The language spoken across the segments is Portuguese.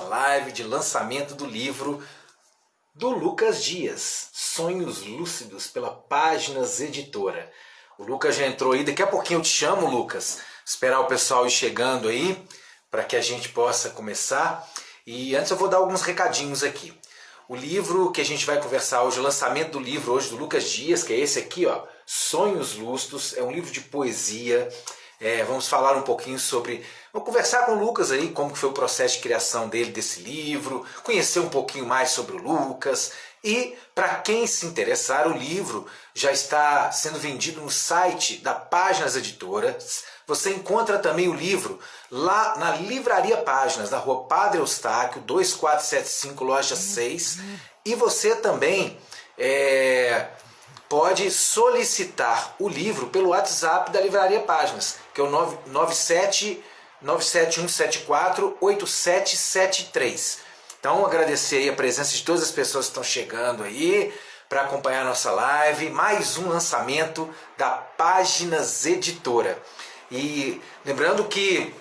Live de lançamento do livro do Lucas Dias, Sonhos Lúcidos, pela Páginas Editora. O Lucas já entrou aí, daqui a pouquinho eu te chamo, Lucas. Esperar o pessoal ir chegando aí, para que a gente possa começar. E antes eu vou dar alguns recadinhos aqui. O livro que a gente vai conversar hoje, o lançamento do livro hoje do Lucas Dias, que é esse aqui, ó, Sonhos Lúcidos, é um livro de poesia. Vamos falar um pouquinho sobre... Vamos conversar com o Lucas aí, como que foi o processo de criação dele, desse livro, conhecer um pouquinho mais sobre o Lucas. E, para quem se interessar, o livro já está sendo vendido no site da Páginas Editoras. Você encontra também o livro lá na Livraria Páginas, na rua Padre Eustáquio, 2475, loja 6. E você também pode solicitar o livro pelo WhatsApp da Livraria Páginas, que é o 971748773. Então, agradecer aí a presença de todas as pessoas que estão chegando aí para acompanhar a nossa live. Mais um lançamento da Páginas Editora. E lembrando que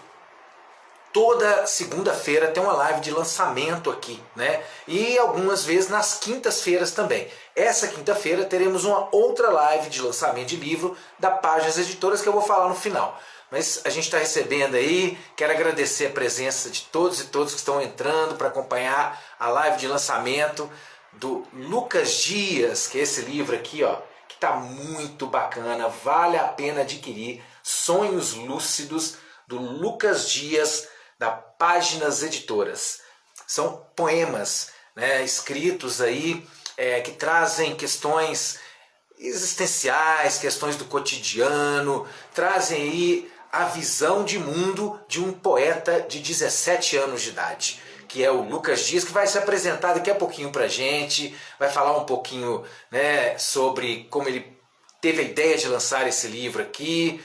toda segunda-feira tem uma live de lançamento aqui, né? E algumas vezes nas quintas-feiras também. Essa quinta-feira teremos uma outra live de lançamento de livro da Páginas Editoras que eu vou falar no final. Mas a gente está recebendo aí, quero agradecer a presença de todos e todas que estão entrando para acompanhar a live de lançamento do Lucas Dias, que é esse livro aqui, ó, que está muito bacana, vale a pena adquirir. Sonhos Lúcidos, do Lucas Dias, da Páginas Editoras. São poemas, né, escritos aí que trazem questões existenciais, questões do cotidiano, trazem aí a visão de mundo de um poeta de 17 anos de idade, que é o Lucas Dias, que vai se apresentar daqui a pouquinho pra gente, vai falar um pouquinho, né, sobre como ele teve a ideia de lançar esse livro aqui.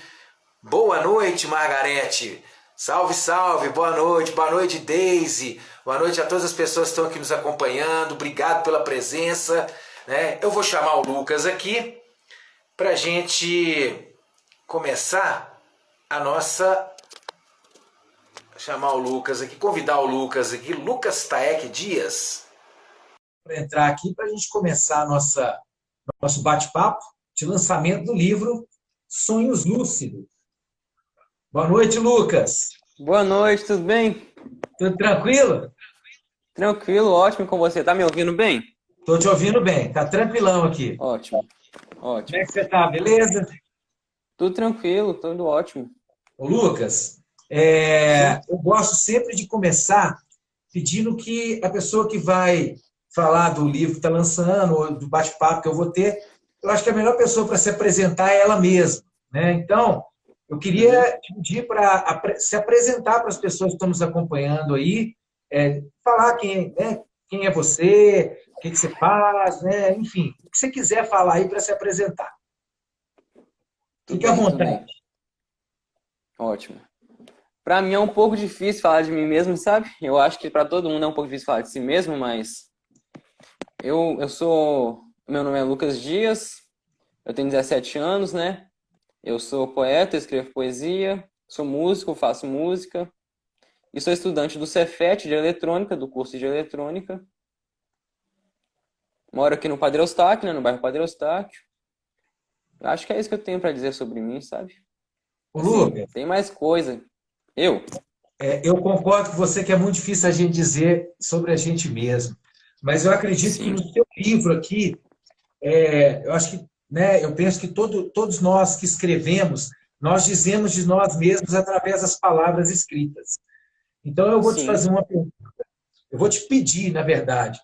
Boa noite, Margarete! Salve, salve! Boa noite, Daisy! Boa noite a todas as pessoas que estão aqui nos acompanhando, obrigado pela presença, né? Eu vou chamar o Lucas aqui pra gente começar a nossa... Chamar o Lucas aqui, convidar o Lucas aqui, Lucas Taek Dias, para entrar aqui para a gente começar nosso bate-papo de lançamento do livro Sonhos Lúcidos. Boa noite, Lucas. Boa noite, tudo bem? Tudo tranquilo? Tranquilo, ótimo com você. Tá me ouvindo bem? Tô te ouvindo bem, tá tranquilão aqui. Ótimo, Como é ótimo. que você tá, beleza? Tudo tranquilo, tudo ótimo. Ô, Lucas, Sim, eu gosto sempre de começar pedindo que a pessoa que vai falar do livro que está lançando, ou do bate-papo que eu vou ter, eu acho que a melhor pessoa para se apresentar é ela mesma, né? Então, eu uhum, queria te pedir para se apresentar para as pessoas que estão nos acompanhando aí, falar quem é você, o que você faz, né? Enfim, o que você quiser falar aí para se apresentar. tudo Fique à bem, tudo vontade. bem. Ótimo. Pra mim é um pouco difícil falar de mim mesmo, sabe? Eu acho que pra todo mundo é um pouco difícil falar de si mesmo, mas eu sou... Meu nome é Lucas Dias, eu tenho 17 anos, né? Eu sou poeta, escrevo poesia, sou músico, faço música e sou estudante do Cefet de eletrônica, do curso de eletrônica. Moro aqui no Padre Eustáquio, né, no bairro Padre Eustáquio. Acho que é isso que eu tenho pra dizer sobre mim, sabe? Ô, Assim, Lucas, tem mais coisa. Eu? eu concordo com você que é muito difícil a gente dizer sobre a gente mesmo, mas eu acredito que Sim, no seu livro aqui, eu acho que, né, eu penso que todos nós que escrevemos, nós dizemos de nós mesmos através das palavras escritas. Então eu vou te fazer sim. uma pergunta, eu vou te pedir, na verdade,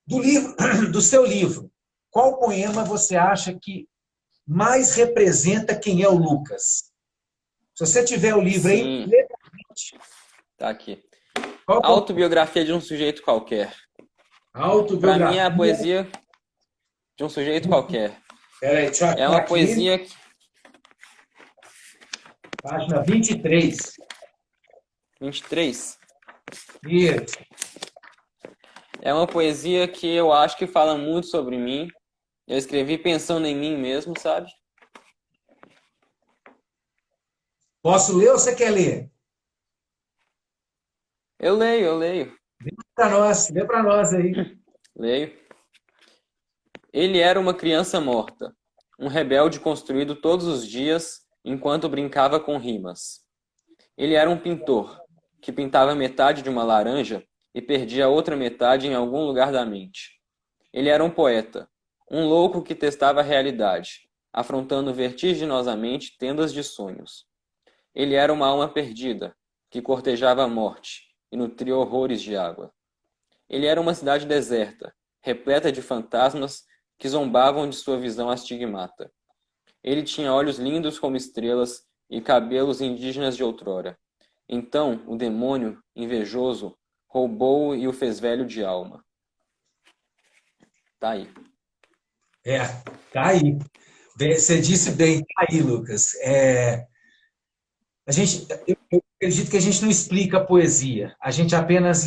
do livro, do seu livro, qual poema você acha que mais representa quem é o Lucas? Se você tiver o livro aí, Sim, lê pra gente. tá aqui. Qual que é Autobiografia de um sujeito qualquer. a Pra mim é a autobiografia? poesia de um sujeito qualquer. Peraí, deixa eu É achar uma aqui, poesia que... página 23. 23. Isso. É uma poesia que eu acho que fala muito sobre mim. Eu escrevi pensando em mim mesmo, sabe? Posso ler ou você quer ler? Eu leio, eu leio. Lê para nós aí. Leio. Ele era uma criança morta, um rebelde construído todos os dias enquanto brincava com rimas. Ele era um pintor, que pintava metade de uma laranja e perdia a outra metade em algum lugar da mente. Ele era um poeta, um louco que testava a realidade, afrontando vertiginosamente tendas de sonhos. Ele era uma alma perdida, que cortejava a morte e nutria horrores de água. Ele era uma cidade deserta, repleta de fantasmas que zombavam de sua visão astigmata. Ele tinha olhos lindos como estrelas e cabelos indígenas de outrora. Então o demônio, invejoso, roubou-o e o fez velho de alma. Tá aí. É, tá aí. Você disse bem, tá aí, Lucas. Eu acredito que a gente não explica a poesia. A gente apenas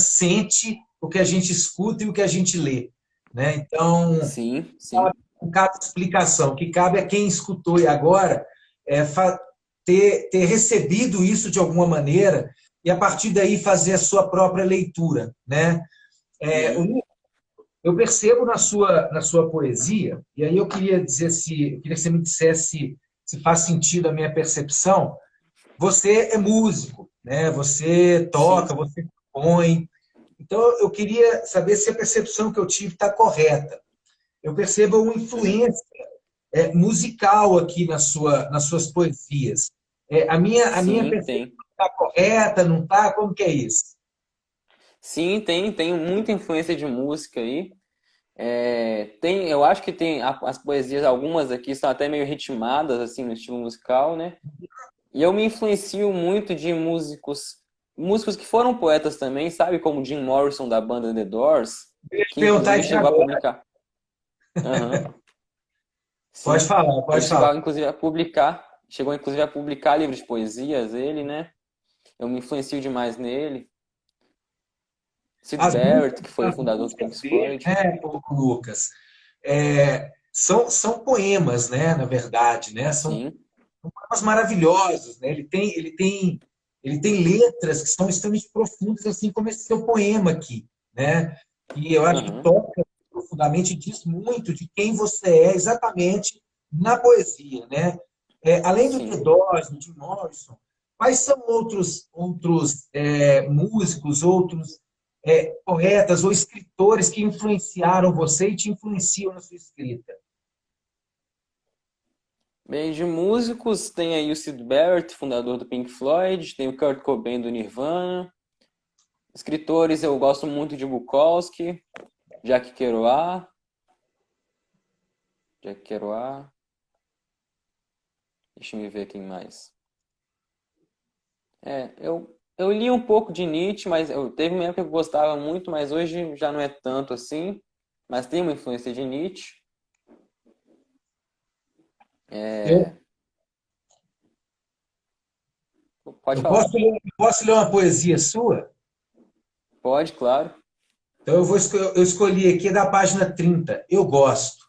sente o que a gente escuta e o que a gente lê, né? Então, Sim, sim. não cabe explicação. O que cabe é quem escutou e agora ter recebido isso de alguma maneira e a partir daí fazer a sua própria leitura, né? É, Sim. eu percebo na sua poesia, e aí eu queria que você me dissesse se faz sentido a minha percepção. Você é músico, né? Você toca, Sim. você compõe. Então eu queria saber se a percepção que eu tive está correta. Eu percebo uma influência musical aqui nas suas poesias. A minha Sim, percepção tem. está correta, não está? Como que é isso? Sim, tem muita influência de música aí. Eu acho que tem as poesias, algumas aqui são até meio ritmadas, assim, no estilo musical, né? E eu me influencio muito de músicos que foram poetas também, sabe? Como Jim Morrison, da banda The Doors, Eu ia te que perguntar inclusive isso chegou a agora. publicar. Aham, Pode sim. falar, Ele pode falar. chegou inclusive a publicar livros de poesias, ele, né? Eu me influencio demais nele. Sid As Barrett, músicas, que foi o as fundador do Pink músicas dele, Floyd. né, o Lucas, são poemas, né, na verdade, né? São Sim, poemas maravilhosos, né? Ele tem letras que são extremamente profundas, assim como esse seu poema aqui, né? E eu acho que aham, toca profundamente, diz muito de quem você é exatamente na poesia, né? Além do The sim. Doors, do Jim Morrison, quais são outros músicos, outros poetas ou escritores que influenciaram você e te influenciam na sua escrita? Bem, de músicos, tem aí o Sid Barrett, fundador do Pink Floyd, tem o Kurt Cobain do Nirvana. Escritores, eu gosto muito de Bukowski, Jack Kerouac, Jack Kerouac. Deixa eu ver quem mais. Eu li um pouco de Nietzsche, mas eu teve uma época que eu gostava muito, mas hoje já não é tanto assim. Mas tem uma influência de Nietzsche. Eu, É, pode eu posso falar. ler, eu posso ler uma poesia sua? Pode, claro. Então eu escolhi aqui da página 30. Eu gosto.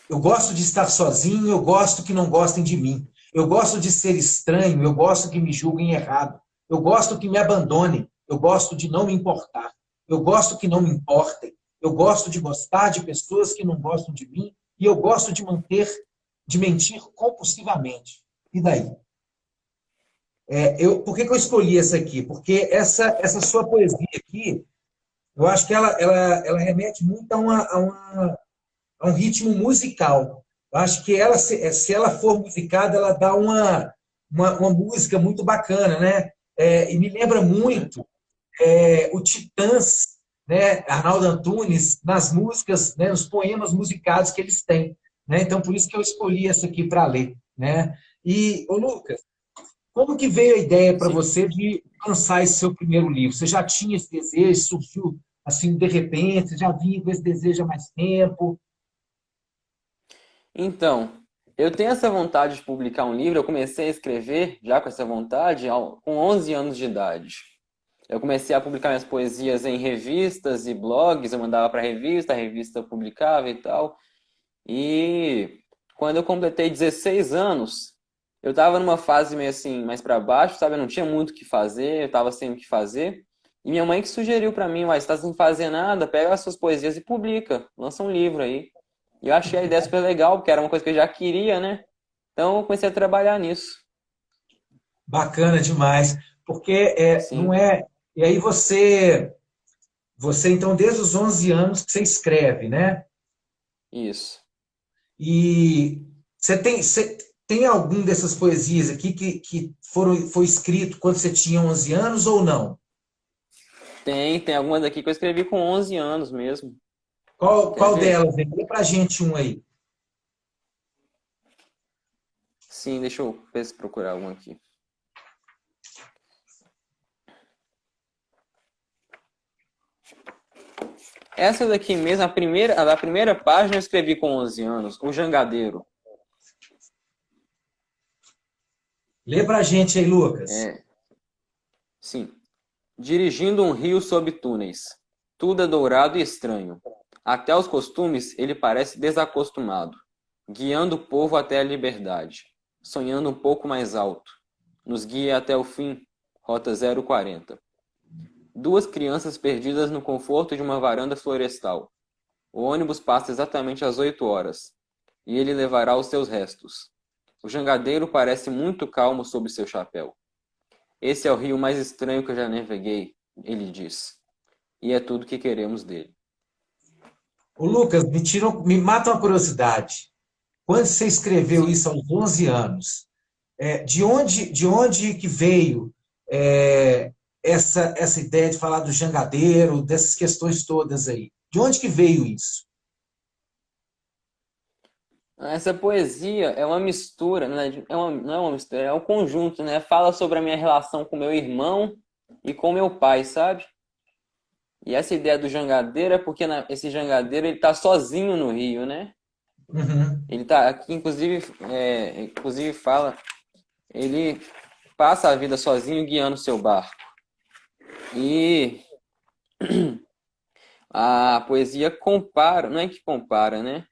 Eu gosto de estar sozinho, eu gosto que não gostem de mim. Eu gosto de ser estranho, eu gosto que me julguem errado. Eu gosto que me abandonem, eu gosto de não me importar. Eu gosto que não me importem. Eu gosto de gostar de pessoas que não gostam de mim e eu gosto de mentir compulsivamente. E daí? Por que eu escolhi essa aqui? Porque essa sua poesia aqui, eu acho que ela remete muito a um ritmo musical. Eu acho que ela, se ela for musicada, ela dá uma música muito bacana, né? E me lembra Uhum. muito o Titãs, né? Arnaldo Antunes, nas músicas, né? Nos poemas musicados que eles têm. Né? Então, por isso que eu escolhi essa aqui para ler. Né? E, ô Lucas, como que veio a ideia para Sim. você de lançar esse seu primeiro livro? Você já tinha esse desejo, surgiu assim de repente, você já vinha com esse desejo há mais tempo? Então, eu tenho essa vontade de publicar um livro. Eu comecei a escrever já com essa vontade com 11 anos de idade. Eu comecei a publicar minhas poesias em revistas e blogs. Eu mandava para a revista publicava e tal. E quando eu completei 16 anos, eu estava numa fase meio assim, mais para baixo, sabe? Eu não tinha muito o que fazer, eu estava sem o que fazer. E minha mãe que sugeriu pra mim, uai, você tá sem fazer nada, pega as suas poesias e publica, lança um livro aí. E eu achei a ideia super legal, porque era uma coisa que eu já queria, né? Então eu comecei a trabalhar nisso. Bacana demais. Porque não Sim, é. E aí você então, desde os 11 anos que você escreve, né? isso. E você tem algum dessas poesias aqui que foi escrito quando você tinha 11 anos ou não? Tem algumas aqui que eu escrevi com 11 anos mesmo. Quer Qual ver? delas? Lê pra gente um aí. Sim, deixa eu ver se procurar uma aqui. Essa daqui mesmo, a da primeira página eu escrevi com 11 anos, O Jangadeiro. Lê pra gente aí, Lucas. É, sim. Dirigindo um rio sob túneis. Tudo é dourado e estranho. Até os costumes ele parece desacostumado, guiando o povo até a liberdade, sonhando um pouco mais alto. Nos guia até o fim, Rota 040. Duas crianças perdidas no conforto de uma varanda florestal. O ônibus passa exatamente às 8 horas, e ele levará os seus restos. O jangadeiro parece muito calmo sob seu chapéu. Esse é o rio mais estranho que eu já naveguei, ele diz. E é tudo que queremos dele. Ô, Lucas, me mata uma curiosidade. Quando você escreveu Sim. isso aos 11 anos, de onde que veio é, essa ideia de falar do jangadeiro, dessas questões todas aí? De onde que veio isso? Essa poesia é uma mistura, né? Não é uma mistura, é um conjunto, né? Fala sobre a minha relação com meu irmão e com meu pai, sabe? E essa ideia do jangadeiro é porque esse jangadeiro ele tá sozinho no rio, né? Uhum. Ele tá aqui, inclusive fala, ele passa a vida sozinho guiando seu barco. E a poesia compara, não é que compara, né?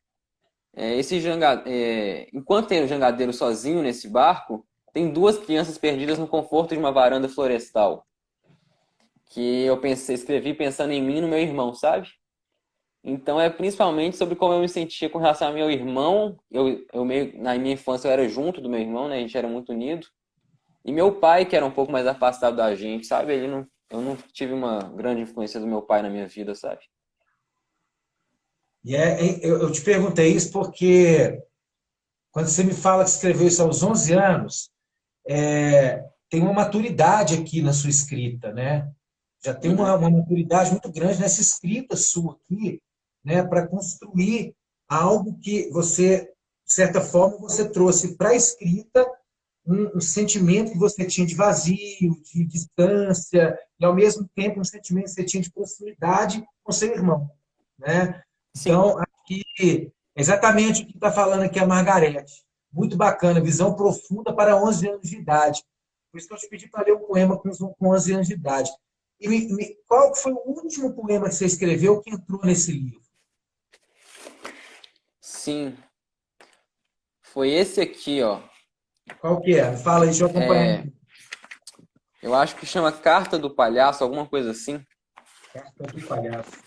Enquanto tem o jangadeiro sozinho nesse barco, tem duas crianças perdidas no conforto de uma varanda florestal. Que eu escrevi pensando em mim e no meu irmão, sabe? Então é principalmente sobre como eu me sentia com relação ao meu irmão. Na minha infância eu era junto do meu irmão, né? A gente era muito unido. E meu pai, que era um pouco mais afastado da gente, sabe? Eu não tive uma grande influência do meu pai na minha vida, sabe? Eu te perguntei isso porque quando você me fala que escreveu isso aos 11 anos, tem uma maturidade aqui na sua escrita, né? Já tem Uhum. uma maturidade muito grande nessa escrita sua aqui, né? Para construir algo que você, de certa forma, você trouxe para a escrita um sentimento que você tinha de vazio, de distância, e ao mesmo tempo um sentimento que você tinha de proximidade com seu irmão, né? Sim. Então, aqui, exatamente o que está falando aqui a Margarete. Muito bacana, visão profunda para 11 anos de idade. Por isso que eu te pedi para ler um poema com 11 anos de idade. E qual foi o último poema que você escreveu que entrou nesse livro? Sim. Foi esse aqui, ó. Qual que é? Fala aí, deixa eu acompanhar É, aqui. eu acho que chama Carta do Palhaço, alguma coisa assim. Carta do Palhaço.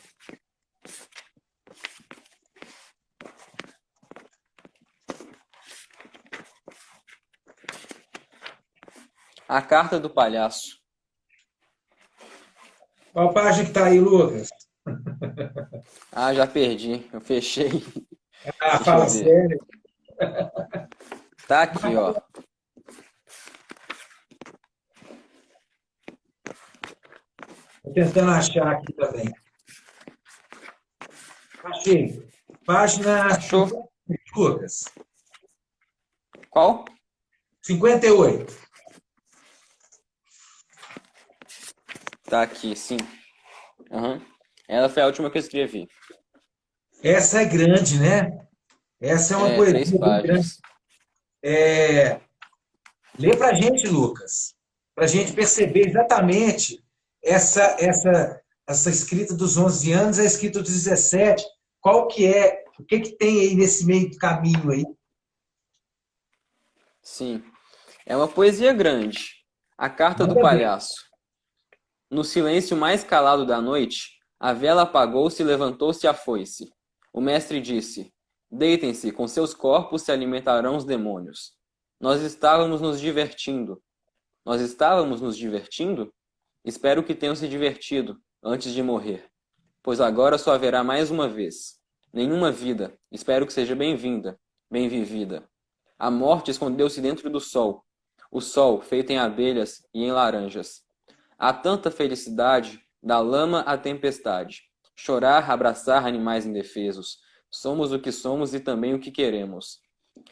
A Carta do Palhaço. Qual página que está aí, Lucas? Ah, já perdi. Eu fechei. Ah, Deixa eu fala ver. sério. Tá aqui, ó. Estou tentando achar aqui também. Achei. Página Achou? 50, Lucas. Qual? 58. Tá aqui, sim. Aham. Ela foi a última que eu escrevi. Essa é grande, né? Essa é uma É, três poesia bem grande. páginas. Lê para a gente, Lucas, para a gente perceber exatamente essa escrita dos 11 anos, a escrita dos 17. Qual que é, o que que tem aí nesse meio do caminho aí? Sim. É uma poesia grande. A Carta do Manda ver. Palhaço. No silêncio mais calado da noite, a vela apagou-se e levantou-se a foice. O mestre disse: deitem-se, com seus corpos se alimentarão os demônios. Nós estávamos nos divertindo. Nós estávamos nos divertindo? Espero que tenham se divertido antes de morrer, pois agora só haverá mais uma vez. Nenhuma vida, espero que seja bem-vinda, bem vivida. A morte escondeu-se dentro do sol, o sol feito em abelhas e em laranjas. Há tanta felicidade, da lama à tempestade. Chorar, abraçar animais indefesos. Somos o que somos e também o que queremos.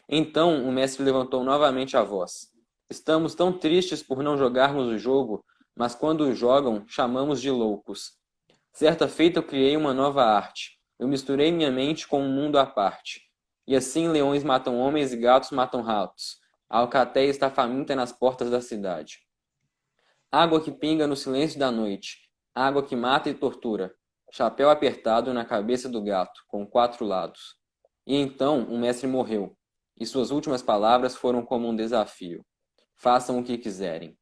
Então o mestre levantou novamente a voz. Estamos tão tristes por não jogarmos o jogo, mas quando o jogam, chamamos de loucos. Certa feita eu criei uma nova arte. Eu misturei minha mente com um mundo à parte. E assim leões matam homens e gatos matam ratos. A alcateia está faminta nas portas da cidade. Água que pinga no silêncio da noite. Água que mata e tortura. Chapéu apertado na cabeça do gato, com 4 lados. E então o mestre morreu. E suas últimas palavras foram como um desafio. Façam o que quiserem.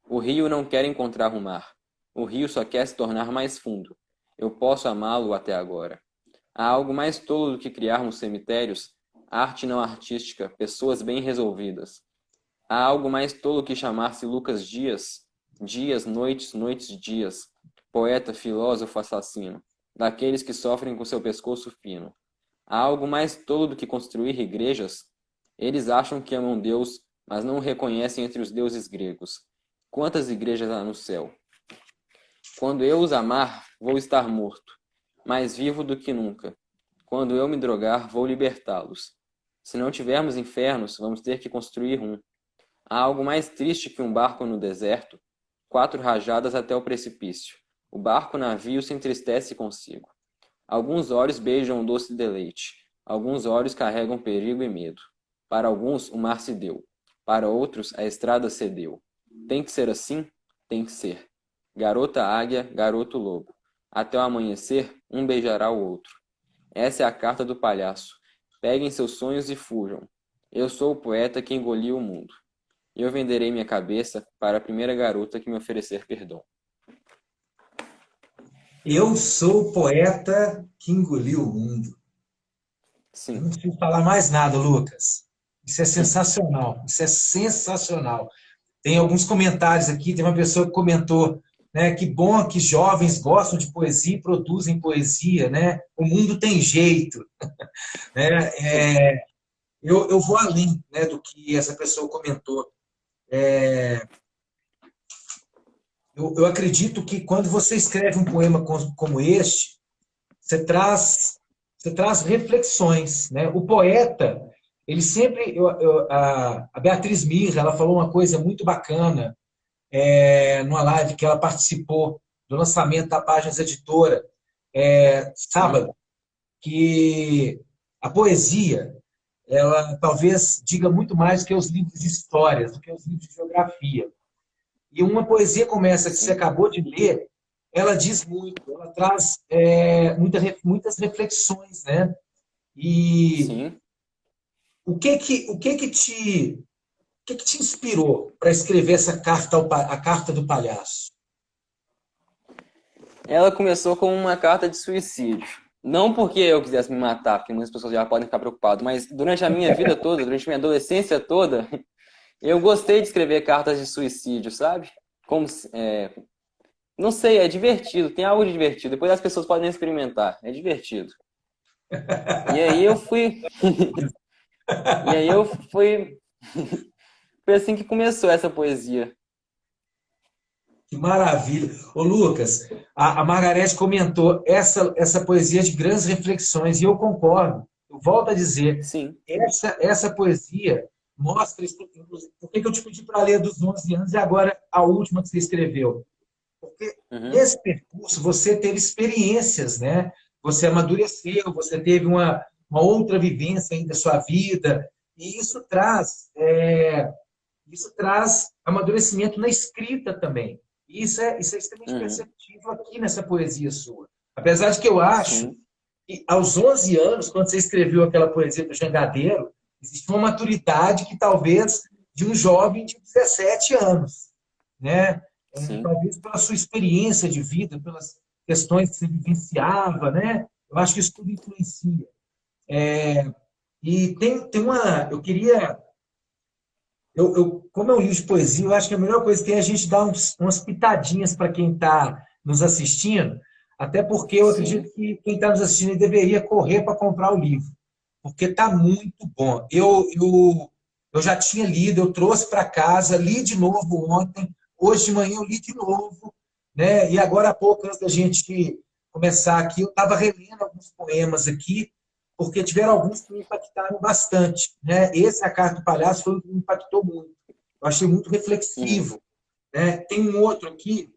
O rio não quer encontrar o mar. O rio só quer se tornar mais fundo. Eu posso amá-lo até agora. Há algo mais tolo do que criarmos cemitérios? Arte não artística, pessoas bem resolvidas. Há algo mais tolo que chamar-se Lucas Dias? Dias, noites, noites, dias. Poeta, filósofo, assassino. Daqueles que sofrem com seu pescoço fino. Há algo mais tolo do que construir igrejas? Eles acham que amam Deus, mas não o reconhecem entre os deuses gregos. Quantas igrejas há no céu? Quando eu os amar, vou estar morto, mais vivo do que nunca. Quando eu me drogar, vou libertá-los. Se não tivermos infernos, vamos ter que construir um. Há algo mais triste que um barco no deserto? 4 rajadas até o precipício. O barco-navio se entristece consigo. Alguns olhos beijam o doce deleite. Alguns olhos carregam perigo e medo. Para alguns, o mar se deu. Para outros, a estrada cedeu. Tem que ser assim? Tem que ser. Garota águia, garoto lobo. Até o amanhecer, um beijará o outro. Essa é a carta do palhaço. Peguem seus sonhos e fujam. Eu sou o poeta que engoliu o mundo. Eu venderei minha cabeça para a primeira garota que me oferecer perdão. Eu sou o poeta que engoliu o mundo. Eu não Sim. preciso falar mais nada, Lucas. Isso é sensacional. Isso é sensacional. Tem alguns comentários aqui. Tem uma pessoa que comentou, né, que bom que jovens gostam de poesia e produzem poesia, né? O mundo tem jeito. Né? Eu vou além, né, do que essa pessoa comentou. Eu acredito que quando você escreve um poema como este, você traz reflexões, né? O poeta, ele sempre... a Beatriz Mirra, ela falou uma coisa muito bacana numa live que ela participou do lançamento da Páginas Editora, sábado, que a poesia, ela talvez diga muito mais do que os livros de histórias, do que os livros de geografia. E uma poesia como essa que você acabou de ler, ela diz muito, ela traz muitas reflexões, né? E Sim. o que que te inspirou para escrever essa carta, a carta do palhaço? Ela começou com uma carta de suicídio. Não porque eu quisesse me matar, porque muitas pessoas já podem ficar preocupadas, mas durante a minha vida toda, durante a minha adolescência toda, eu gostei de escrever cartas de suicídio, sabe? Não sei, é divertido, tem algo de divertido. Depois as pessoas podem experimentar, é divertido. E aí eu fui... E aí eu fui... Foi assim que começou essa poesia. Que maravilha! Ô, Lucas, a Margarete comentou essa poesia de grandes reflexões, e eu concordo. Eu volto a dizer, Sim. essa poesia mostra, por que eu te pedi para ler dos 11 anos e agora a última que você escreveu? Porque nesse percurso você teve experiências, né? Você amadureceu, você teve uma outra vivência aí da sua vida, e isso traz amadurecimento na escrita também. E isso é extremamente perceptível aqui nessa poesia sua. Apesar de que eu acho que aos 11 anos, quando você escreveu aquela poesia do Jangadeiro, existe uma maturidade que talvez de um jovem de 17 anos, né? Sim, talvez pela sua experiência de vida, pelas questões que você vivenciava, né? Eu acho que isso tudo influencia. E tem uma, eu queria, como é um livro de poesia, eu acho que a melhor coisa que tem é a gente dar umas pitadinhas para quem está nos assistindo, até porque eu acredito sim. que quem está nos assistindo deveria correr para comprar o livro, porque está muito bom. Eu já tinha lido, eu trouxe para casa, li de novo ontem, hoje de manhã eu li de novo, né? E agora há pouco, antes da gente começar aqui, eu estava relendo alguns poemas aqui, porque tiveram alguns que me impactaram bastante, né? Esse, A Carta do Palhaço, foi o que me impactou muito. Eu achei muito Uhum. reflexivo, né? Tem um outro aqui,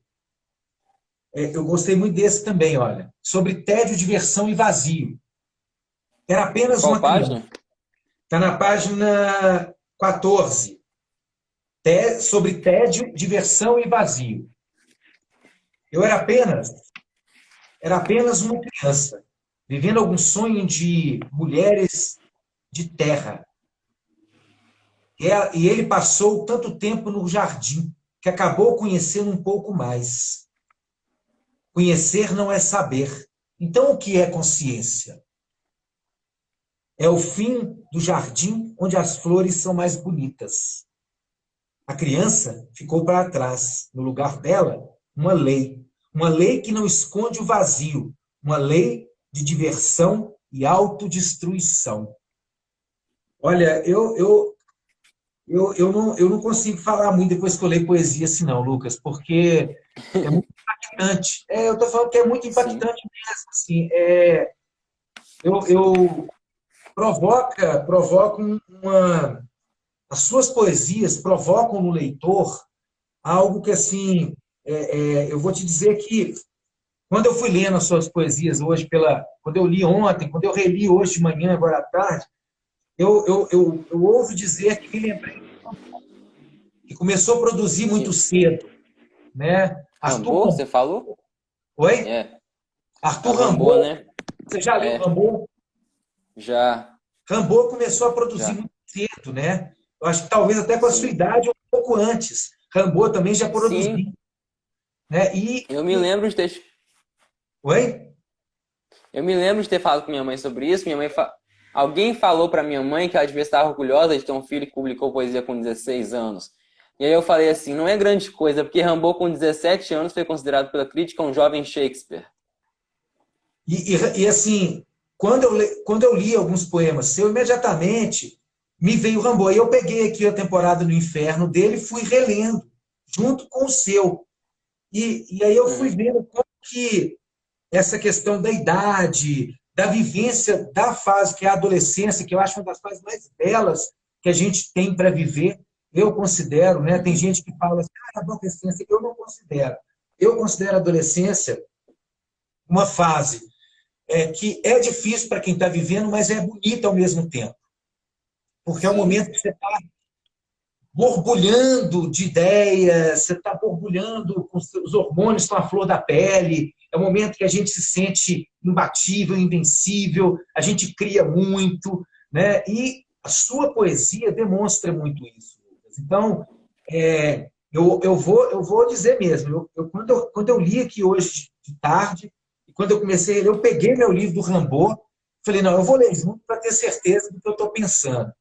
eu gostei muito desse também, olha, sobre tédio, diversão e vazio. Era apenas Qual uma criança. página? Está na página 14. Sobre tédio, diversão e vazio. Eu era apenas uma criança, vivendo algum sonho de mulheres de terra. E ele passou tanto tempo no jardim que acabou conhecendo um pouco mais. Conhecer não é saber. Então, o que é consciência? É o fim do jardim onde as flores são mais bonitas. A criança ficou para trás. No lugar dela, uma lei. Uma lei que não esconde o vazio. Uma lei de diversão e autodestruição. Olha, eu não consigo falar muito depois que eu leio poesia assim, não, Lucas, porque é muito impactante. Eu estou falando que é muito Sim. impactante mesmo. Assim, eu provoca uma. As suas poesias provocam no leitor algo que, assim, eu vou te dizer que quando eu fui lendo as suas poesias hoje, quando eu li ontem, quando eu reli hoje de manhã, agora à tarde, eu ouso dizer que me lembrei que começou a produzir muito De cedo, né? Arthur Rambo, Ram- você falou? Oi? É. É Arthur o Rambo, Rimbaud. né? Você já leu É. Rimbaud? Já. Rimbaud começou a produzir Já. muito cedo, né? Eu acho que talvez até com a sua Sim. idade ou um pouco antes. Rimbaud também já Sim. produziu, né? Eu me lembro de ter. Oi? Eu me lembro de ter falado com minha mãe sobre isso. Alguém falou para minha mãe que ela devia estar orgulhosa de ter um filho que publicou poesia com 16 anos. E aí eu falei assim, não é grande coisa, porque Rambo com 17 anos foi considerado pela crítica um jovem Shakespeare. Assim, quando eu li alguns poemas seu, imediatamente me veio o Rimbaud. E eu peguei aqui a Temporada no Inferno dele e fui relendo, junto com o seu. E aí eu fui Uhum. vendo como que essa questão da idade, da vivência da fase que é a adolescência, que eu acho uma das fases mais belas que a gente tem para viver, eu considero, né? Tem Uhum. gente que fala assim, a adolescência, eu não considero. Eu considero a adolescência uma fase que é difícil para quem está vivendo, mas é bonita ao mesmo tempo. Porque é o Sim. momento que você está borbulhando de ideias, você está borbulhando com os hormônios com a flor da pele, é o momento que a gente se sente imbatível, invencível, a gente cria muito, né? E a sua poesia demonstra muito isso. Lucas. Então, eu vou dizer mesmo, quando eu li aqui hoje de tarde, e quando eu comecei a ler, eu peguei meu livro do Rimbaud, falei, não, eu vou ler junto para ter certeza do que eu estou pensando.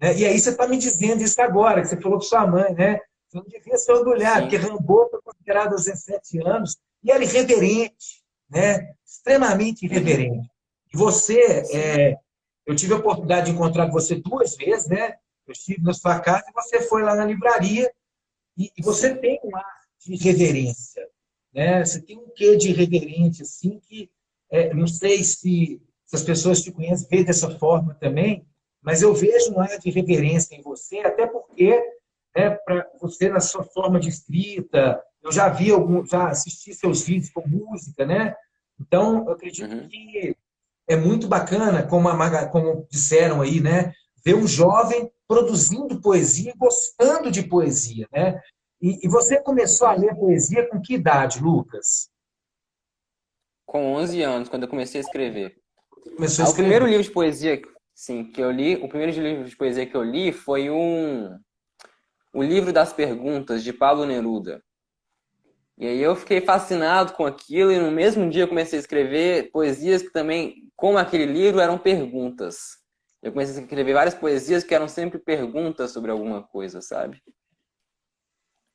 Né? E aí você está me dizendo isso agora, que você falou com sua mãe, né? Você não devia se orgulhar, porque Sim. Rambo foi considerado aos 17 anos e era irreverente, né? Extremamente Uhum. irreverente. E você, Sim. eu tive a oportunidade de encontrar você duas vezes, né? Eu estive na sua casa e você foi lá na livraria e você Sim. tem um ar de reverência, né? Você tem um quê de irreverente, assim, que não sei se as pessoas te conhecem, veem dessa forma também, mas eu vejo um ar de reverência em você, até porque, né, para você, na sua forma de escrita, eu já assisti seus vídeos com música, né? Então, eu acredito Uhum. que é muito bacana, como disseram aí, né? Ver um jovem produzindo poesia e gostando de poesia, né? E você começou a Sim. ler poesia com que idade, Lucas? Com 11 anos, quando eu comecei a escrever. Começou a Ah, o primeiro escrever. livro de poesia, sim, que eu li, o primeiro livro de poesia que eu li foi o Livro das Perguntas, de Pablo Neruda. E aí eu fiquei fascinado com aquilo e no mesmo dia eu comecei a escrever poesias que também, como aquele livro, eram perguntas. Eu comecei a escrever várias poesias que eram sempre perguntas sobre alguma coisa, sabe?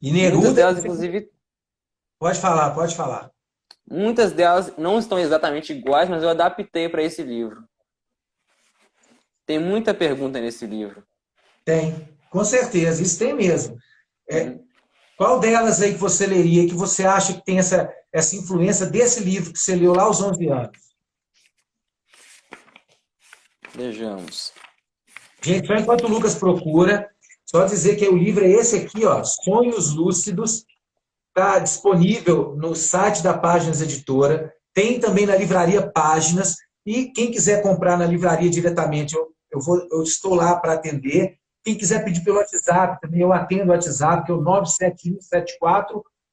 E Muitas Neruda, delas, inclusive, pode falar. muitas delas não estão exatamente iguais, mas eu adaptei para esse livro. Tem muita pergunta nesse livro. Tem, com certeza, isso tem mesmo. É, Uhum. qual delas aí que você leria, que você acha que tem essa influência desse livro que você leu lá aos 11 anos? Vejamos. Gente, só enquanto o Lucas procura, só dizer que o livro é esse aqui, ó, Sonhos Lúcidos, está disponível no site da Páginas Editora, tem também na livraria Páginas, e quem quiser comprar na livraria diretamente, eu estou lá para atender. Quem quiser pedir pelo WhatsApp, também eu atendo o WhatsApp, que é o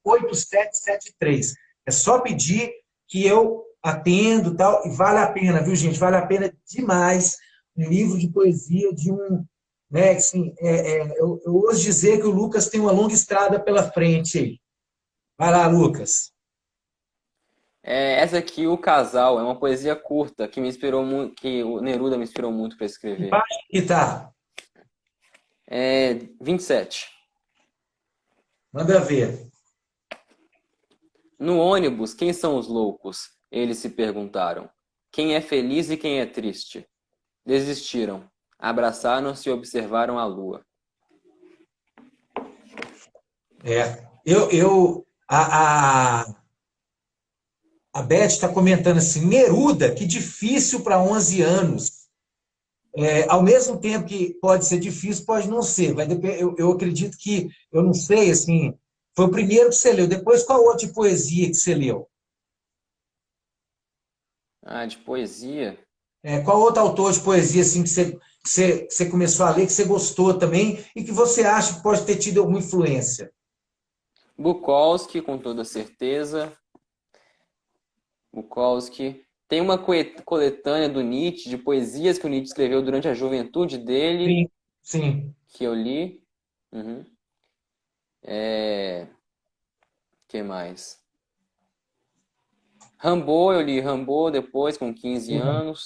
971748773. É só pedir que eu atendo tal, e vale a pena, viu, gente? Vale a pena demais um livro de poesia de um. Né, assim, eu ouso dizer que o Lucas tem uma longa estrada pela frente aí. Vai lá, Lucas. Essa aqui, O Casal, é uma poesia curta que me inspirou muito, que o Neruda me inspirou muito para Que escrever. página que tá? 27. Manda ver. No ônibus, quem são os loucos? Eles se perguntaram. Quem é feliz e quem é triste? Desistiram. Abraçaram-se e observaram a lua. A Beth está comentando assim, Neruda, que difícil para 11 anos. Ao mesmo tempo que pode ser difícil, pode não ser. Eu acredito que, eu não sei, assim, foi o primeiro que você leu. Depois, qual outra poesia que você leu? Ah, de poesia. Qual outro autor de poesia assim, que você começou a ler, que você gostou também e que você acha que pode ter tido alguma influência? Bukowski, com toda certeza. Bukowski. Tem uma coletânea do Nietzsche, de poesias que o Nietzsche escreveu durante a juventude dele, Sim, sim. que eu li. Uhum. Que mais? Rambo, eu li Rambo depois, com 15 anos.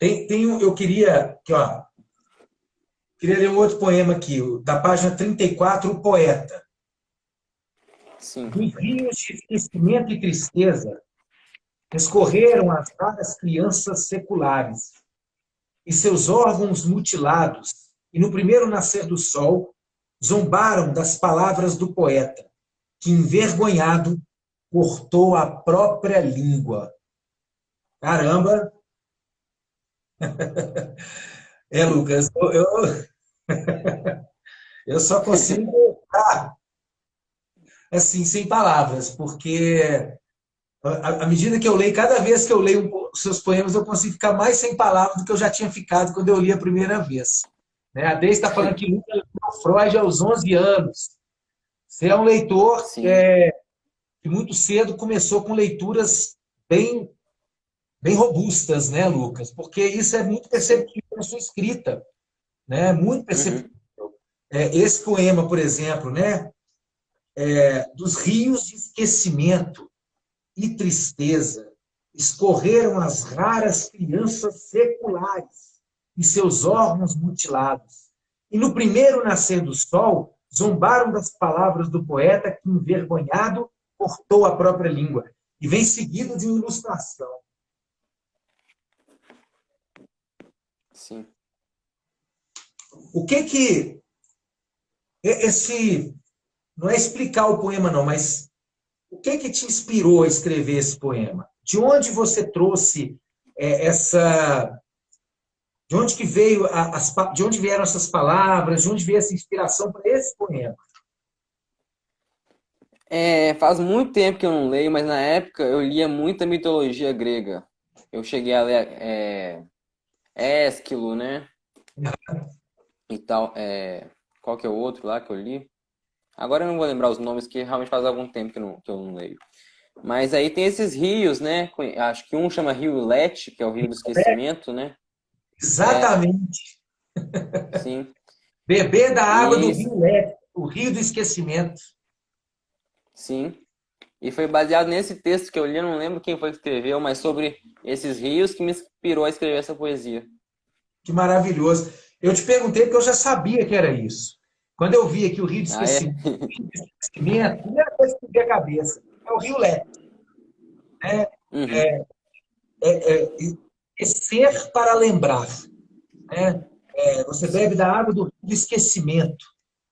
Eu queria ler um outro poema aqui, da página 34, O Poeta. Sim. Dos rios de esquecimento e tristeza escorreram as raras crianças seculares, e seus órgãos mutilados, e no primeiro nascer do sol, zombaram das palavras do poeta, que, envergonhado, cortou a própria língua. Caramba! Lucas, eu só consigo assim, sem palavras, porque à medida que eu leio, cada vez que eu leio os seus poemas, eu consigo ficar mais sem palavras do que eu já tinha ficado quando eu li a primeira vez. Né? A Deise está falando que Lucas leu Freud aos 11 anos. Você é um leitor Sim. que muito cedo começou com leituras bem, bem robustas, né, Lucas? Porque isso é muito Sim. perceptível na sua escrita, né? Muito perceptível. Uhum. Esse poema, por exemplo, né? Dos rios de esquecimento e tristeza escorreram as raras crianças seculares e seus órgãos mutilados. E no primeiro nascer do sol, zombaram das palavras do poeta que, envergonhado, cortou a própria língua. E vem seguido de uma ilustração. Sim. O que esse... Não é explicar o poema, não, mas o que te inspirou a escrever esse poema? De onde você trouxe essa... De onde que veio de onde vieram essas palavras? De onde veio essa inspiração para esse poema? Faz muito tempo que eu não leio, mas na época eu lia muita mitologia grega. Eu cheguei a ler Ésquilo, né? E tal. Qual que é o outro lá que eu li? Agora eu não vou lembrar os nomes, que realmente faz algum tempo que eu não leio. Mas aí tem esses rios, né? Acho que um chama Rio Lete, que é o rio do esquecimento, né? Exatamente. Sim. Beber da água do Isso, Rio Leste, o Rio do Esquecimento. sim. E foi baseado nesse texto que eu li, eu não lembro quem foi que escreveu, mas sobre esses rios que me inspirou a escrever essa poesia. Que maravilhoso. Eu te perguntei porque eu já sabia que era isso. Quando eu vi aqui o Rio do Ah, é? Esquecimento, a primeira coisa que me veio à cabeça é o Rio Leste, né? Uhum. Esquecer para lembrar, né? Você bebe da água do Rio do Esquecimento,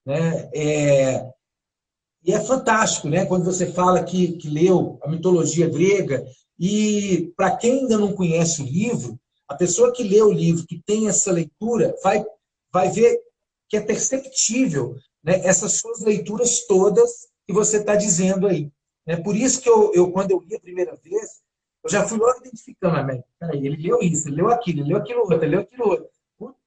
né? E é fantástico, né? Quando você fala que leu a mitologia grega, e para quem ainda não conhece o livro, a pessoa que lê o livro, que tem essa leitura, vai ver que é perceptível, né, essas suas leituras todas que você está dizendo aí. Né? Por isso que quando eu li a primeira vez, eu já fui logo identificando, peraí, ele leu isso, ele leu aquilo outro, ele leu aquilo outro.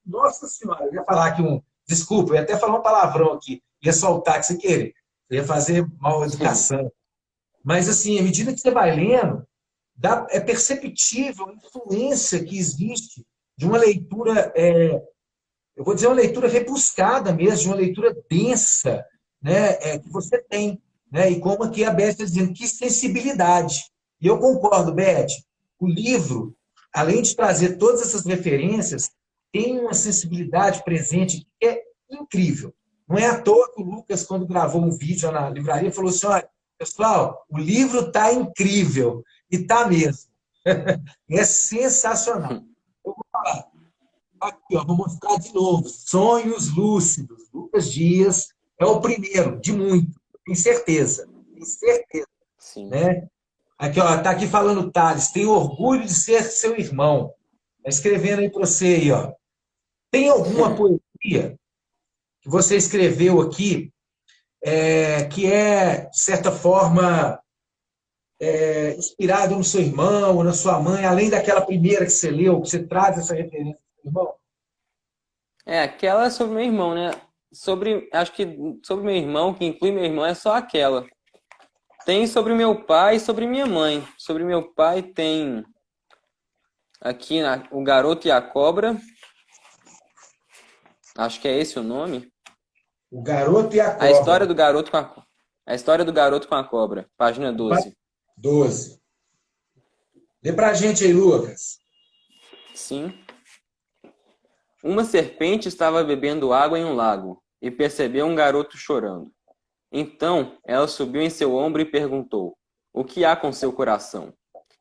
Nossa Senhora, eu ia falar aqui desculpa, eu ia até falar um palavrão aqui, ia soltar que você querer. Eu ia fazer mal educação. Mas, assim, à medida que você vai lendo, é perceptível a influência que existe de uma leitura, eu vou dizer uma leitura rebuscada mesmo, de uma leitura densa, né, que você tem. Né? E como aqui a Beth está dizendo, que sensibilidade. E eu concordo, Beth, o livro, além de trazer todas essas referências, tem uma sensibilidade presente que é incrível. Não é à toa que o Lucas, quando gravou um vídeo na livraria, falou assim: olha, pessoal, o livro está incrível. E está mesmo. É sensacional. Eu vou falar. Aqui, ó, vou mostrar de novo. Sonhos Lúcidos. Lucas Dias é o primeiro, de muito. Tenho certeza. Tenho certeza. Sim. Né? Aqui, ó, tá aqui falando Thales. Tenho orgulho de ser seu irmão. Está escrevendo aí para você aí, ó. Tem alguma poesia que você escreveu aqui que é, de certa forma, inspirado no seu irmão ou na sua mãe, além daquela primeira que você leu, que você traz essa referência do seu irmão? É, aquela é sobre meu irmão, né? Acho que sobre meu irmão, que inclui meu irmão, é só aquela. Tem sobre meu pai e sobre minha mãe. Sobre meu pai tem aqui O Garoto e a Cobra. Acho que é esse o nome. O Garoto e a A história Cobra. do garoto com a história do garoto com a cobra, página 12. 12. Lê pra gente aí, Lucas. Sim. Uma serpente estava bebendo água em um lago e percebeu um garoto chorando. Então, ela subiu em seu ombro e perguntou: O que há com seu coração?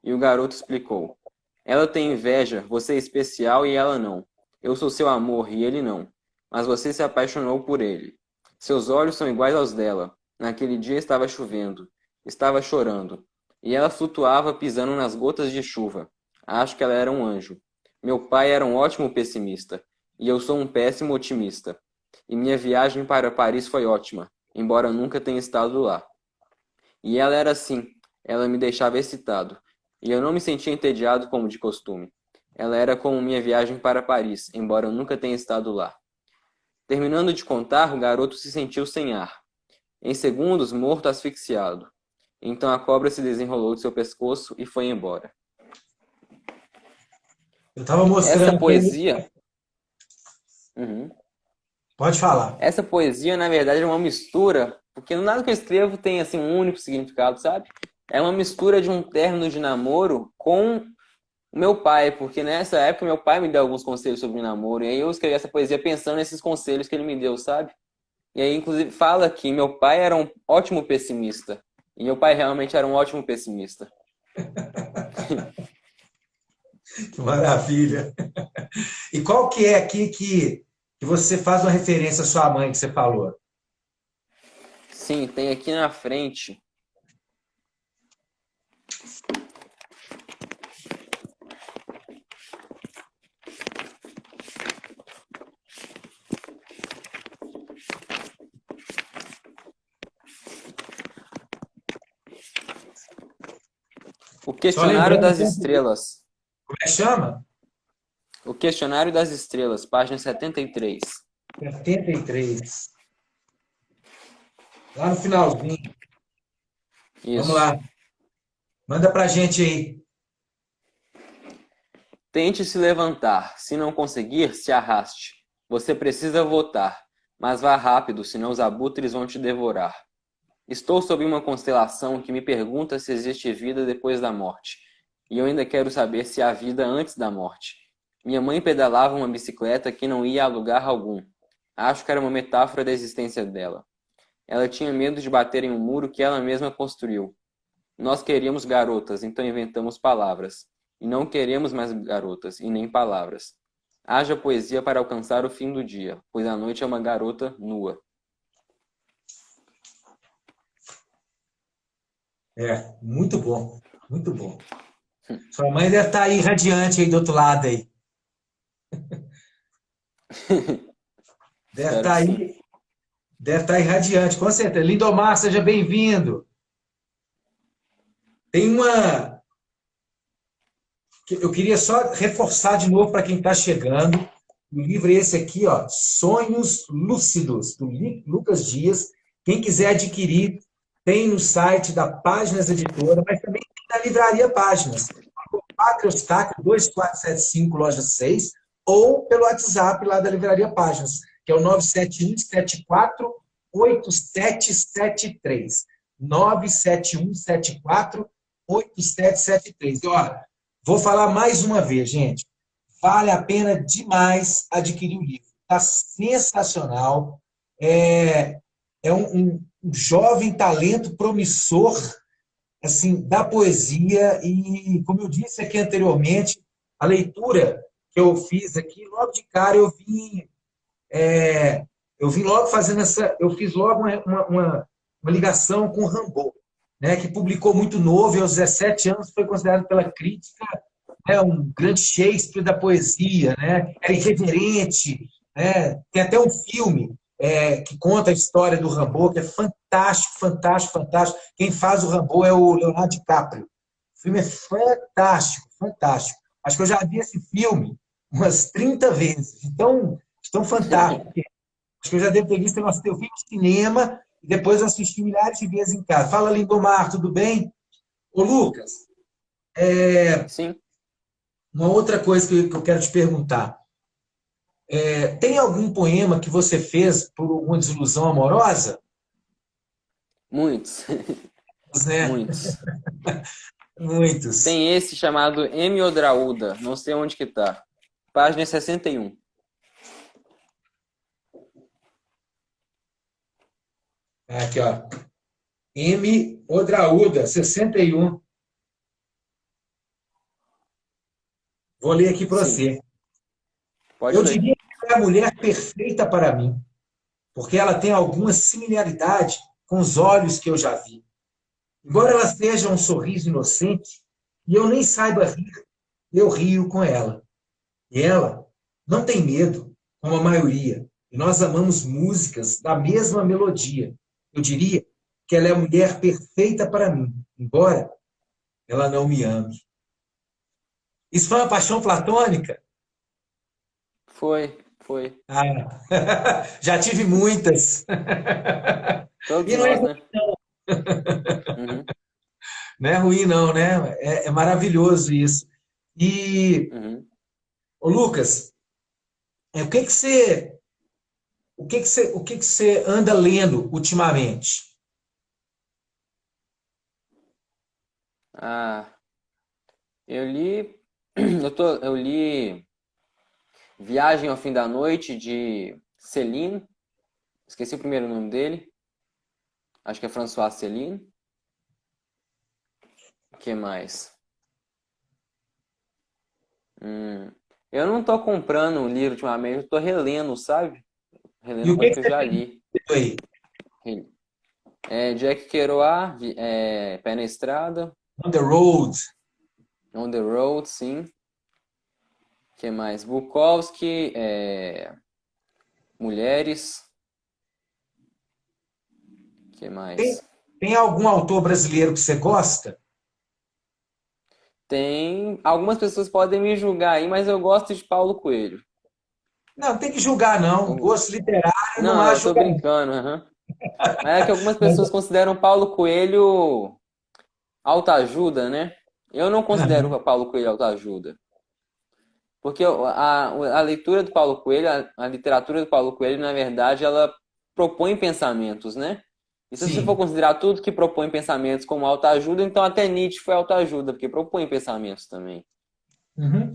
E o garoto explicou: Ela tem inveja, você é especial e ela não. Eu sou seu amor e ele não. Mas você se apaixonou por ele. Seus olhos são iguais aos dela. Naquele dia estava chovendo. Estava chorando. E ela flutuava pisando nas gotas de chuva. Acho que ela era um anjo. Meu pai era um ótimo pessimista. E eu sou um péssimo otimista. E minha viagem para Paris foi ótima, embora nunca tenha estado lá. E ela era assim, ela me deixava excitado, e eu não me sentia entediado como de costume. Ela era como minha viagem para Paris, embora eu nunca tenha estado lá. Terminando de contar, o garoto se sentiu sem ar. Em segundos, morto asfixiado. Então a cobra se desenrolou de seu pescoço e foi embora. Eu estava Essa mostrando aqui. poesia... Uhum. Pode falar. Essa poesia, na verdade, é uma mistura, porque nada que eu escrevo tem assim um único significado, sabe? É uma mistura de um término de namoro com o meu pai, porque nessa época meu pai me deu alguns conselhos sobre namoro, e aí eu escrevi essa poesia pensando nesses conselhos que ele me deu, sabe? E aí, inclusive, fala que meu pai era um ótimo pessimista, e meu pai realmente era um ótimo pessimista. Que maravilha. E qual que é aqui que você faz uma referência à sua mãe que você falou? Sim, tem aqui na frente. O Só Questionário lembrando das como Estrelas. é que chama? O Questionário das Estrelas, página 73. 73. Lá no finalzinho. Vamos Isso. lá. Manda pra gente aí. Tente se levantar. Se não conseguir, se arraste. Você precisa votar. Mas vá rápido, senão os abutres vão te devorar. Estou sob uma constelação que me pergunta se existe vida depois da morte. E eu ainda quero saber se há vida antes da morte. Minha mãe pedalava uma bicicleta que não ia a lugar algum. Acho que era uma metáfora da existência dela. Ela tinha medo de bater em um muro que ela mesma construiu. Nós queríamos garotas, então inventamos palavras. E não queremos mais garotas, e nem palavras. Haja poesia para alcançar o fim do dia, pois a noite é uma garota nua. Muito bom, muito bom. Sua mãe deve estar aí radiante aí do outro lado aí. Deve Espero estar que sim. aí, deve estar aí radiante, com certeza. Lindomar, seja bem-vindo. Tem uma. Eu queria só reforçar de novo para quem está chegando. O livro é esse aqui, ó, Sonhos Lúcidos, do Lucas Dias. Quem quiser adquirir, tem no site da Páginas Editora, mas também tem na Livraria Páginas. Pátria Eustáquio 2475, loja 6, ou pelo WhatsApp lá da Livraria Páginas, que é o 971748773. 971748773. E, ó, vou falar mais uma vez, gente. Vale a pena demais adquirir o livro. Está sensacional. É um jovem talento promissor assim, da poesia. E, como eu disse aqui anteriormente, a leitura que eu fiz aqui, logo de cara eu vim logo fazendo essa. Eu fiz logo uma ligação com o Rimbaud, né, que publicou muito novo, e aos 17 anos foi considerado pela crítica, né, um grande Shakespeare da poesia, né, era irreverente, né, tem até um filme que conta a história do Rimbaud, que é fantástico, fantástico, fantástico. Quem faz o Rimbaud é o Leonardo DiCaprio. O filme é fantástico, fantástico. Acho que eu já vi esse filme umas 30 vezes, tão fantástico. Acho que eu já devo ter visto, eu vi no cinema e depois eu assisti milhares de vezes em casa. Fala, Lindomar, tudo bem? Ô, Lucas, Sim, uma outra coisa que eu quero te perguntar. Tem algum poema que você fez por alguma desilusão amorosa? muitos. Né? Muitos. Muitos. Tem esse chamado M. Odraúda, não sei onde que tá. Página 61. Aqui, ó. M. Odraúda, 61. Vou ler aqui para Sim, você. pode Eu ler. diria que é a mulher perfeita para mim, porque ela tem alguma similaridade com os olhos que eu já vi. Embora ela seja um sorriso inocente, e eu nem saiba rir, eu rio com ela. E ela não tem medo, como a maioria. E nós amamos músicas da mesma melodia. Eu diria que ela é a mulher perfeita para mim, embora ela não me ame. Isso foi uma paixão platônica? Foi. Ah, já tive muitas. Todos E não é, nós, né? Uhum, não é ruim, não, né? É maravilhoso isso. E, uhum. ô Lucas, o que que você, o que que você anda lendo ultimamente? Ah, eu li. Eu li Viagem ao Fim da Noite, de Céline. Esqueci o primeiro nome dele. Acho que é François Céline. O que mais? Eu não tô comprando um livro ultimamente, eu tô relendo, sabe? E Relendo o que coisa que que eu você já tem li. lido aí? Jack Kerouac, Pé na Estrada, On the Road. On the Road, sim. O que mais? Bukowski, Mulheres. O que Tem, mais? tem algum autor brasileiro que você gosta? Tem. Algumas pessoas podem me julgar aí, mas eu gosto de Paulo Coelho. Não, tem que julgar, não. Eu- Gosto literário não Não, há eu tô julgamento. brincando, aham. Mas é que algumas pessoas consideram Paulo Coelho autoajuda, né? Eu não considero o Paulo Coelho autoajuda. Porque a leitura do Paulo Coelho, a literatura do Paulo Coelho, na verdade, ela propõe pensamentos, né? E se você for Sim. considerar tudo que propõe pensamentos como autoajuda, então até Nietzsche foi autoajuda, porque propõe pensamentos também. Uhum.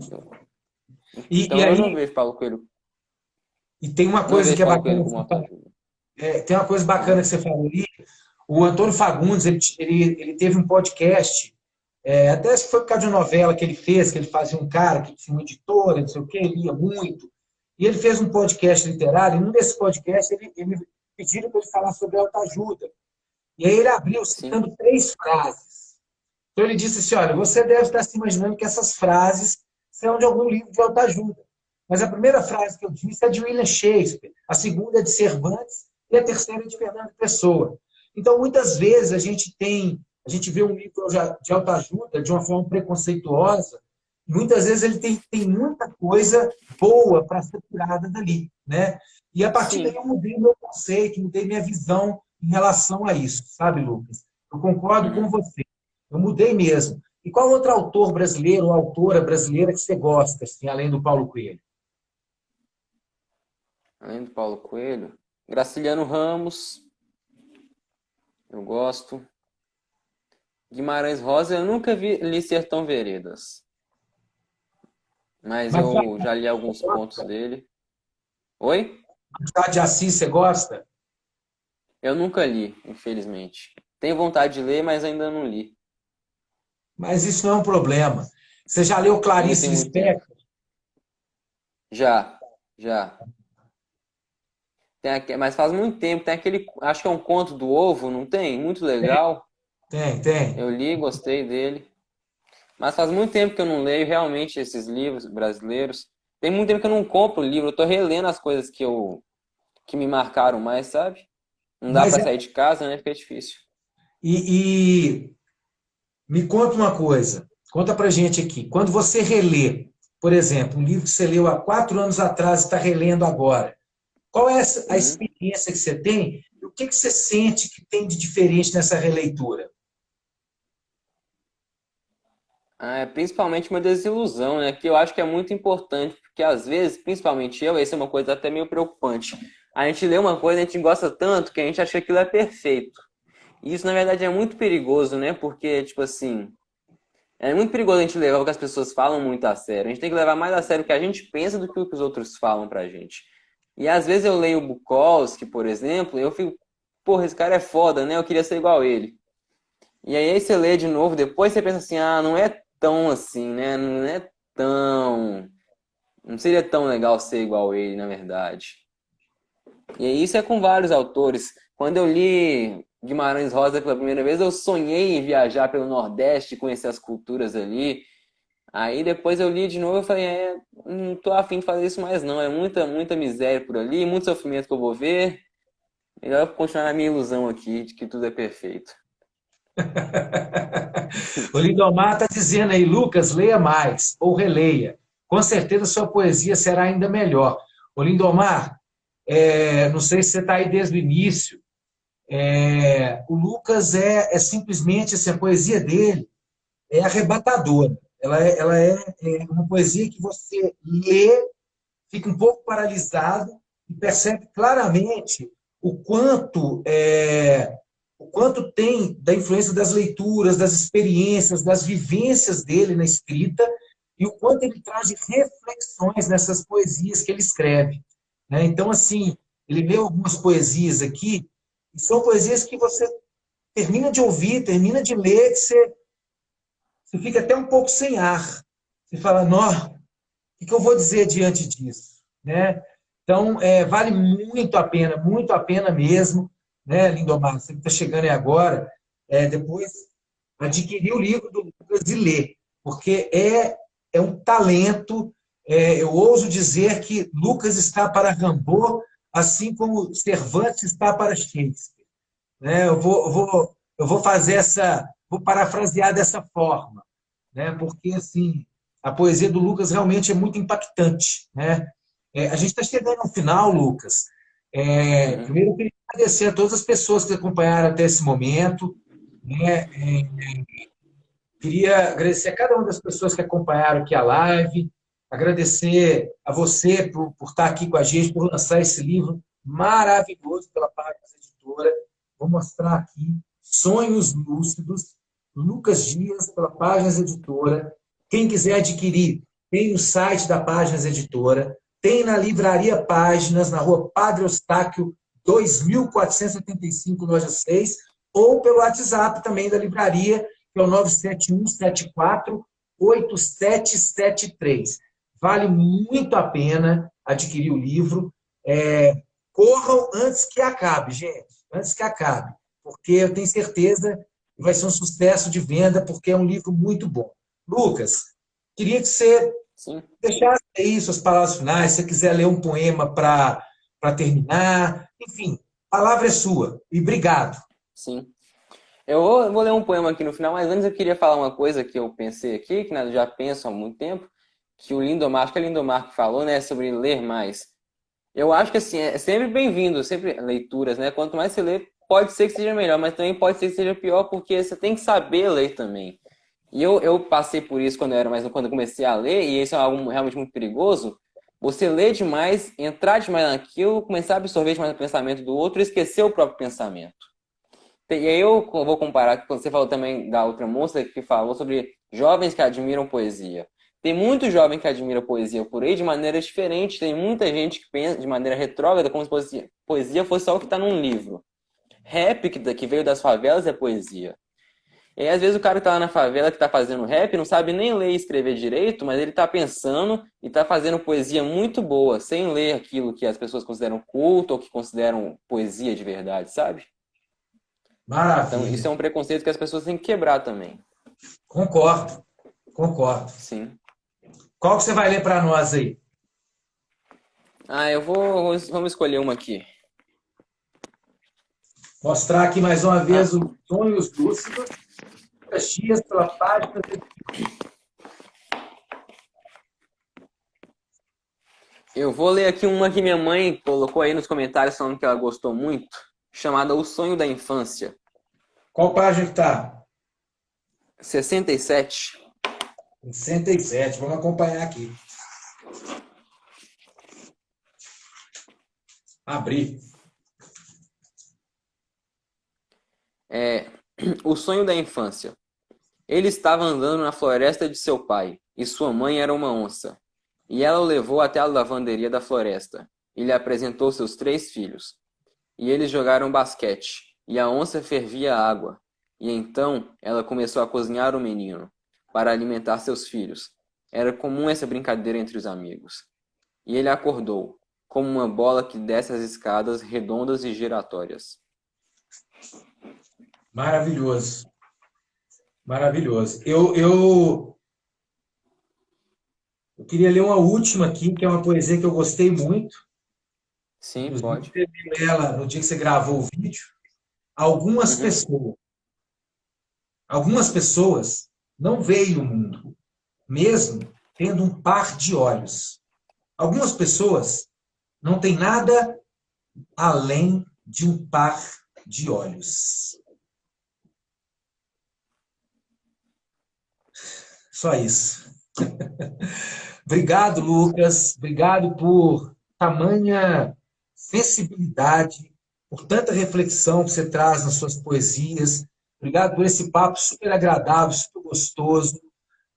E Então eu não aí, vejo Paulo Coelho, e tem uma não coisa vejo que é Paulo Coelho bacana, como autoajuda. tem uma coisa bacana que você falou ali. O Antônio Fagundes, ele teve um podcast, até acho que foi por causa de uma novela que ele fez, que ele fazia um cara que tinha uma editora, não sei o quê, ele lia muito. E ele fez um podcast literário, e num desses podcasts ele pediram para ele falar sobre autoajuda. E aí ele abriu Sim, citando 3 frases. Então ele disse assim, olha, você deve estar se imaginando que essas frases são de algum livro de autoajuda. Mas a primeira frase que eu disse é de William Shakespeare, a segunda é de Cervantes e a terceira é de Fernando Pessoa. Então, muitas vezes a gente vê um livro de autoajuda de uma forma preconceituosa, e muitas vezes ele tem muita coisa boa para ser tirada dali, né? E a partir daí sim. eu mudei meu conceito, mudei minha visão em relação a isso, sabe, Lucas? Eu concordo com Uhum. você. Eu mudei mesmo. E qual outro autor brasileiro ou autora brasileira que você gosta, assim, além do Paulo Coelho? Além do Paulo Coelho, Graciliano Ramos, eu gosto. Guimarães Rosa, eu nunca li Sertão Veredas, mas Mas eu já li alguns contos dele. Oi? Machado de Assis, você gosta? Eu nunca li, infelizmente. Tenho vontade de ler, mas ainda não li. Mas isso não é um problema. Você já leu Ainda Clarice tem muito tempo. Lispector? Já, já. Mas faz muito tempo. Tem aquele, acho que é um conto do ovo, não tem? Muito legal. Tem. Eu li, gostei dele. Mas faz muito tempo que eu não leio realmente esses livros brasileiros. Tem muito tempo que eu não compro livro. Eu tô relendo as coisas que me marcaram mais, sabe? Não dá Mas pra sair de casa, né? Fica difícil. e me conta uma coisa. Conta pra gente aqui. Quando você relê, por exemplo, um livro que você leu há 4 anos atrás e está relendo agora, qual é a Uhum. experiência que você tem e o que que você sente que tem de diferente nessa releitura? Ah, é principalmente uma desilusão, né? Que eu acho que é muito importante, porque às vezes, principalmente eu, essa é uma coisa até meio preocupante. A gente lê uma coisa, a gente gosta tanto que a gente acha que aquilo é perfeito. E isso, na verdade, é muito perigoso, né? Porque, tipo assim, é muito perigoso a gente levar o que as pessoas falam muito a sério. A gente tem que levar mais a sério o que a gente pensa do que o que os outros falam pra gente. E às vezes eu leio o Bukowski, por exemplo, e eu fico, porra, esse cara é foda, né? Eu queria ser igual a ele. E aí você lê de novo, depois você pensa assim, ah, não é tão assim, né? Não é tão. Não seria tão legal ser igual a ele, na verdade. E isso é com vários autores. Quando eu li Guimarães Rosa pela primeira vez, eu sonhei em viajar pelo Nordeste, conhecer as culturas ali. Aí depois eu li de novo e falei, não tô afim de fazer isso mais não. É muita, muita miséria por ali, muito sofrimento que eu vou ver. Melhor eu continuar na minha ilusão aqui de que tudo é perfeito. O Lindomar está dizendo aí, Lucas, leia mais ou releia. Com certeza sua poesia será ainda melhor. O Lindomar, não sei se você está aí desde o início. O Lucas é simplesmente assim, a poesia dele é arrebatadora. Ela é uma poesia que você lê, fica um pouco paralisado e percebe claramente o quanto o quanto tem da influência das leituras, das experiências, das vivências dele na escrita e o quanto ele traz de reflexões nessas poesias que ele escreve. Né? Então, assim, ele leu algumas poesias aqui, e são poesias que você termina de ouvir, termina de ler, que você fica até um pouco sem ar. Você fala, nó, o que eu vou dizer diante disso? Né? Então, vale muito a pena mesmo, né, Lindomar? Você que está chegando aí agora, depois adquirir o livro do Lucas e ler, porque é um talento. Eu ouso dizer que Lucas está para Rimbaud, assim como Cervantes está para Shakespeare. Né? Eu vou fazer vou parafrasear dessa forma, né? Porque assim, a poesia do Lucas realmente é muito impactante, né? A gente está chegando ao final, Lucas. Uhum. Primeiro, eu queria agradecer a todas as pessoas que acompanharam até esse momento, né? Queria agradecer a cada uma das pessoas que acompanharam aqui a live. Agradecer a você por estar aqui com a gente, por lançar esse livro maravilhoso pela Páginas Editora. Vou mostrar aqui Sonhos Lúcidos, Lucas Dias, pela Páginas Editora. Quem quiser adquirir, tem no site da Páginas Editora, tem na Livraria Páginas, na rua Padre Eustáquio, 2475, loja 6, ou pelo WhatsApp também da livraria, que é o 971748773. Vale muito a pena adquirir o livro. Corram antes que acabe, gente. Antes que acabe. Porque eu tenho certeza que vai ser um sucesso de venda, porque é um livro muito bom. Lucas, queria que você Sim. deixasse aí suas palavras finais. Se você quiser ler um poema para terminar. Enfim, a palavra é sua. E obrigado. Sim. Eu vou ler um poema aqui no final, mas antes eu queria falar uma coisa que eu pensei aqui, que eu já penso há muito tempo, que o Lindomar, acho que é o Lindomar que falou, né, sobre ler mais. Eu acho que assim, é sempre bem-vindo, sempre leituras, né? Quanto mais você lê, pode ser que seja melhor, mas também pode ser que seja pior, porque você tem que saber ler também. E eu passei por isso quando eu comecei a ler, e isso é algo realmente muito perigoso. Você lê demais, entrar demais naquilo, começar a absorver demais o pensamento do outro e esquecer o próprio pensamento. E aí eu vou comparar, quando você falou também da outra moça que falou sobre jovens que admiram poesia. Tem muito jovem que admira poesia por aí de maneira diferente. Tem muita gente que pensa de maneira retrógrada como se poesia fosse só o que está num livro. Rap que veio das favelas é poesia. E aí, às vezes o cara que tá lá na favela que tá fazendo rap não sabe nem ler e escrever direito, mas ele tá pensando e tá fazendo poesia muito boa, sem ler aquilo que as pessoas consideram culto ou que consideram poesia de verdade, sabe? Então Maravilha. isso é um preconceito que as pessoas têm que quebrar também. Concordo. Sim. Qual que você vai ler para nós aí? Vamos escolher uma aqui. Mostrar aqui mais uma vez o Sonhos Lúcidos, Dias pela Página. Eu vou ler aqui uma que minha mãe colocou aí nos comentários falando que ela gostou muito, chamada O Sonho da Infância. Qual página que está? 67. 67. Vamos acompanhar aqui. Abrir. O sonho da infância. Ele estava andando na floresta de seu pai, e sua mãe era uma onça. E ela o levou até a lavanderia da floresta, e lhe apresentou seus 3 filhos. E eles jogaram basquete, e a onça fervia a água. E então ela começou a cozinhar o menino, para alimentar seus filhos. Era comum essa brincadeira entre os amigos. E ele acordou, como uma bola que desce as escadas redondas e giratórias. Maravilhoso. Maravilhoso. Eu queria ler uma última aqui, que é uma poesia que eu gostei muito. Sim, Inclusive, pode. escrevi ela no dia que você gravou o vídeo. Algumas pessoas não veem o mundo, mesmo tendo um par de olhos. Algumas pessoas não têm nada além de um par de olhos. Só isso. Obrigado, Lucas. Obrigado por tamanha sensibilidade, por tanta reflexão que você traz nas suas poesias. Obrigado por esse papo super agradável, super gostoso,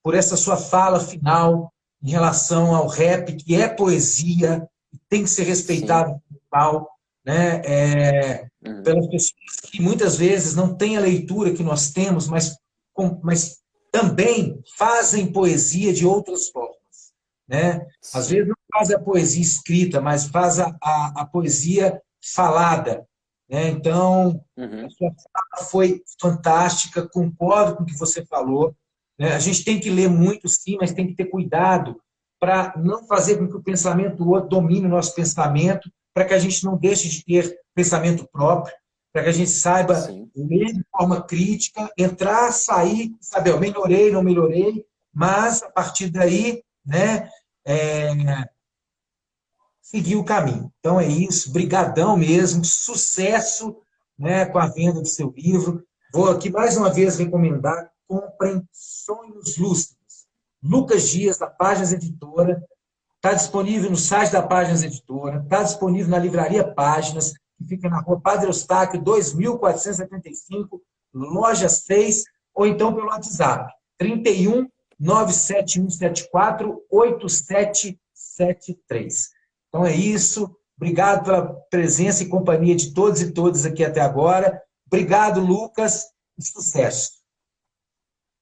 por essa sua fala final em relação ao rap, que é poesia, e tem que ser respeitado como tal, né? Pelas pessoas que muitas vezes não têm a leitura que nós temos, mas também fazem poesia de outras formas, né? Às vezes não faz a poesia escrita, mas faz a poesia falada, né? Então, a sua fala foi fantástica, concordo com o que você falou, né? A gente tem que ler muito, sim, mas tem que ter cuidado para não fazer com que o pensamento do outro domine o nosso pensamento, para que a gente não deixe de ter pensamento próprio, para que a gente saiba ler de forma crítica, entrar, sair, saber, eu melhorei, não melhorei, mas a partir daí, né, seguir o caminho. Então é isso, brigadão mesmo, sucesso, né, com a venda do seu livro. Vou aqui mais uma vez recomendar, comprem Sonhos Lúcidos, Lucas Dias, da Páginas Editora. Está disponível no site da Páginas Editora, está disponível na Livraria Páginas, que fica na rua Padre Eustáquio, 2475, loja 6, ou então pelo WhatsApp, 31 97174 8773. Então é isso. Obrigado pela presença e companhia de todos e todas aqui até agora. Obrigado, Lucas, e sucesso.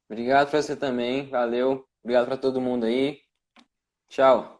Obrigado para você também, valeu. Obrigado para todo mundo aí. Tchau.